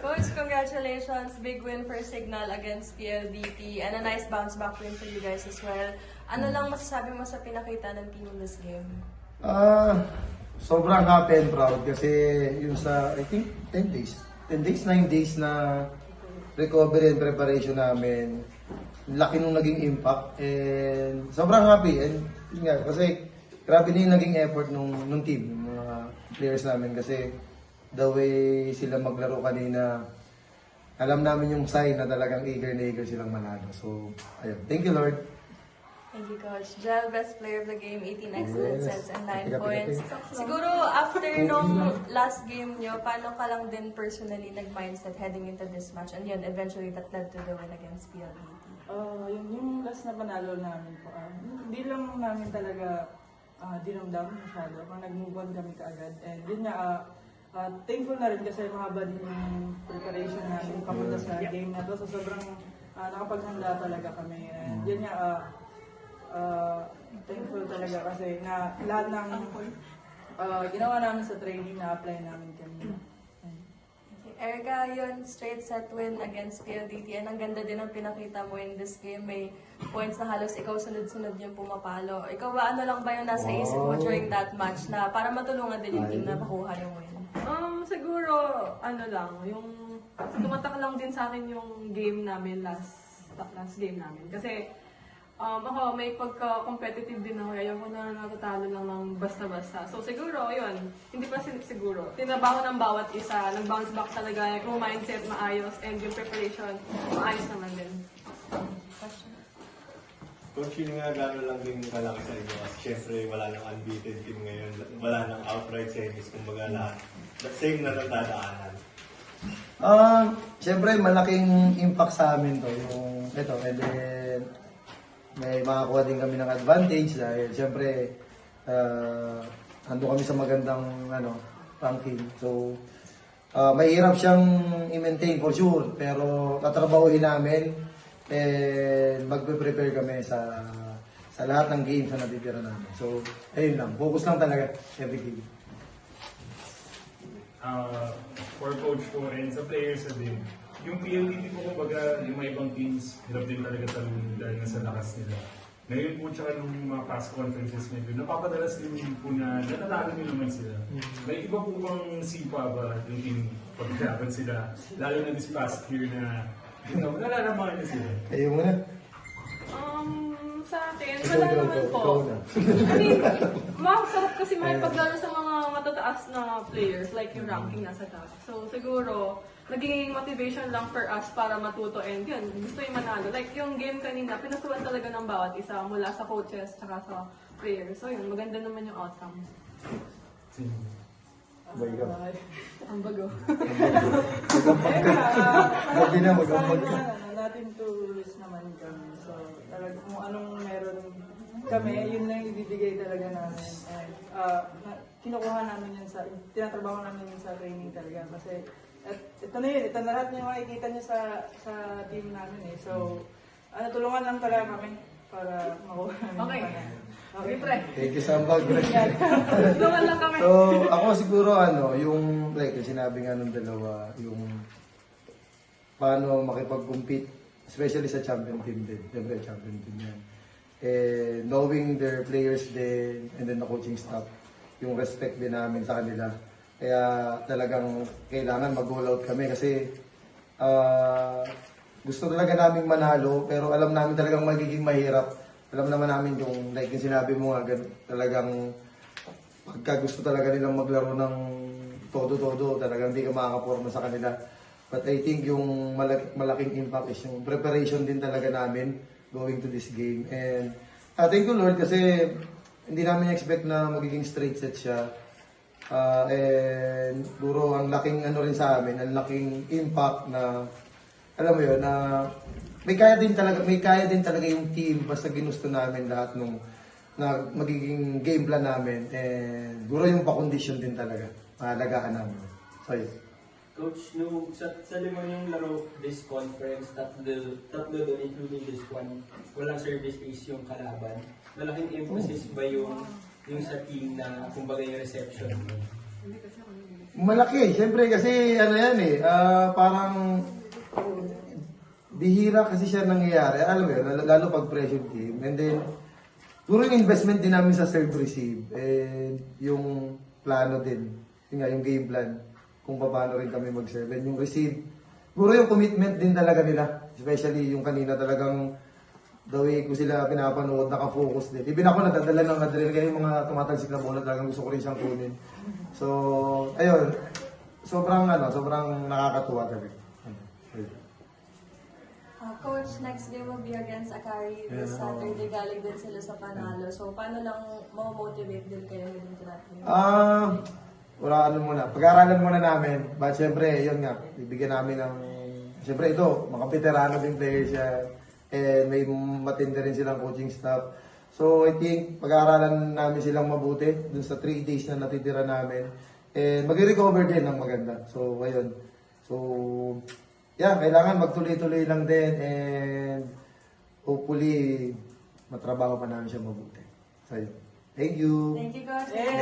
Coach, congratulations. Big win for Signal against PLDT and a nice bounce back win for you guys as well. Ano lang masasabi mo sa pinakita ng team in this game? Sobrang happy and proud kasi yung sa, I think, 9 days na recovery and preparation namin. Laki nung naging impact and sobrang happy. And yun nga, kasi grabe na yung naging effort nung team, ng mga players namin kasi the way sila maglaro kanina, alam namin yung sign na talagang eager na eager silang manalo. So, ayun. Thank you, Lord. Thank you, Coach. Jel, best player of the game, 18 excellent Yes. sets and 9 Kapit-kapit. points. Siguro, after nung last game nyo, paano ka lang din personally nag-mindset heading into this match? And yun, eventually that led to the win against PLDT. Yung last na panalo namin po, hindi lang namin talaga dinamdam masyado. Nag-move on kami kaagad. And yun nga, thankful na rin kasi mahaba din yung preparation namin papunta sa game na to. So sobrang nakapaghanda talaga kami. And yun nga, thankful talaga kasi na lahat ng ginawa namin sa training na apply namin kami. Erica, yun, straight set win against PLDT. And ang ganda din ang pinakita mo in this game. May points na halos ikaw sunod-sunod yung pumapalo. Ikaw ba, ano lang ba yung nasa isip mo during that match na para matulungan din yung team na makuha yung win? Siguro, ano lang, yung tumatak lang din sa akin yung game namin, last game namin. Kasi, ako, may pagka-competitive din ako. Ayoko na natatalo lang ng basta-basta. So, siguro, yun. Hindi pa siguro. Tinabaho ng bawat isa. Nag-bounce back talaga. Yung mindset maayos and yung preparation maayos naman din. Coach, yun nga gano'n lang din kalaki sa inyo kasi syempre wala nang unbeaten team ngayon, wala nang outright semis, kumbaga lahat. Same na lang dadaanan. Siyempre, malaking impact sa amin to. Yung, ito, and then, may makakuha din kami ng advantage dahil siyempre, ando kami sa magandang ranking. So, mahirap siyang i-maintain for sure, pero tatrabahuin namin and magpe-prepare kami sa lahat ng games na natitira namin. So, ayun lang. Focus lang talaga every game. For coach po and sa players na din, yung PLDT po kumbaga yung mga ibang teams, hirap din talaga talunin dahil nasa lakas nila. Ngayon po tsaka nung mga past conferences medyo napapadalas din po na natatalo nyo naman sila. May iba po bang sipa ba yung team pagkakaban sila, lalo na this past year na nalalamangan na sila? Ayun muna. Sa akin, wala naman po. I mean, masarap kasi makipaglaro sa mga matataas na players, like yung ranking nasa top. So, siguro, naging motivation lang for us para matuto and yun, gusto yung manalo. Like yung game kanina, pinasuhan talaga ng bawat isa mula sa coaches tsaka sa players. So yun, maganda naman yung outcome. Bago. Ang bago. Gabi na, mag-ambag ka. Natin to lose naman kami. So, talaga kung anong meron kami, yun lang ibibigay talaga namin. And, kinukuha namin yun tinatrabaho namin yun sa training talaga. Kasi, ito na yun, ito na lahat yung makikita nyo sa team namin eh. So, tulungan lang talaga kami para makuha namin. Okay. Okay, pre. Thank you, Sambag. Tulungan lang kami. So, ako siguro, yung, like, yung sinabi nga ng dalawa, yung paano makipag-compete, especially sa champion team din. Siyempre, champion team yan. And knowing their players din, and then the coaching staff, yung respect din namin sa kanila. Kaya talagang kailangan mag-all out kami kasi gusto talaga naming manalo, pero alam namin talagang magiging mahirap. Alam naman namin yung, like yung sinabi mo nga, talagang pagka gusto talaga nilang maglaro ng todo-todo, talagang hindi ka makakaporma sa kanila. But I think yung malaking impact is yung preparation din talaga namin going to this game. And thank you Lord kasi hindi namin expect na magiging straight set siya. And duro ang laking rin sa amin, ang laking impact na alam mo yun, na may kaya din talaga yung team basta ginusto namin lahat nung na magiging game plan namin and duro yung pa-condition din talaga, mahalagaan namin. So yun. Coach, no, sa lima yung laro this conference, tatlo doon including this one, walang service base yung kalaban. Malaking emphasis ba yung sa team na kumbaga yung reception? Hindi kasi ako nag Malaki, siyempre kasi ano yan eh, parang bihira kasi siya nangyayari. Alam mo yun, lalo pag pressure game. And then, puro yung investment din namin sa serve receive. And yung plano din, yun nga, yung game plan, kung paano rin kami mag-serve. And yung receive, puro yung commitment din talaga nila. Especially yung kanina talagang the way ko sila pinapanood, nakafocus din. Even ako nadadala ng adrenaline, kaya yung mga tumatalsik na bola talagang gusto ko rin siyang kunin. So, ayun, sobrang nakakatuwa talaga. Coach, next game will be against Akari this Saturday. Galing din sila sa panalo. So, paano lang mo-motivate din kayo with natin? Wala muna. Pag-aaralan muna namin. But syempre, yun nga, bibigyan namin ng... Syempre ito, mga veterano din players yan. And may matindi rin silang coaching staff. So, I think, pag-aaralan namin silang mabuti dun sa 3 days na natitira namin. And mag-recover din ng maganda. So, ayun. So, yeah, kailangan magtuloy-tuloy lang din. And hopefully, matrabaho pa namin siya mabuti. So, ayun. Thank you. Thank you, Coach. Yay!